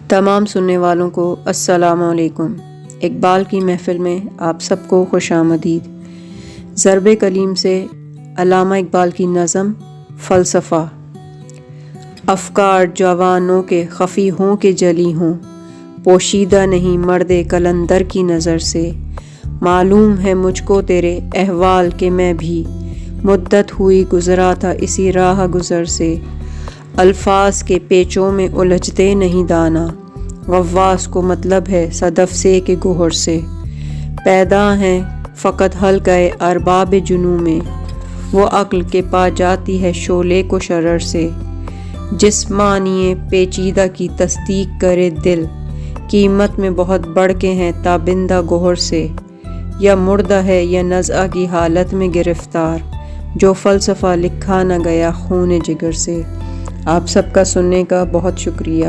تمام سننے والوں کو السلام علیکم۔ اقبال کی محفل میں آپ سب کو خوش آمدید۔ ضرب کلیم سے علامہ اقبال کی نظم فلسفہ۔ افکار جوانوں کے خفی ہوں کہ جلی ہوں، پوشیدہ نہیں مرد قلندر کی نظر سے۔ معلوم ہے مجھ کو تیرے احوال کہ میں بھی مدت ہوئی گزرا تھا اسی راہ گزر سے۔ الفاظ کے پیچوں میں الجھتے نہیں دانا، غواص کو مطلب ہے صدف سے کہ گوہر سے۔ پیدا ہیں فقط حلقہ ارباب جنوں میں، وہ عقل کے پا جاتی ہے شعلے کو شرر سے۔ جس معنی پیچیدہ کی تصدیق کرے دل، قیمت میں بہت بڑھ کے ہیں تابندہ گوہر سے۔ یا مردہ ہے یا نزعہ کی حالت میں گرفتار، جو فلسفہ لکھا نہ گیا خون جگر سے۔ آپ سب کا سننے کا بہت شکریہ۔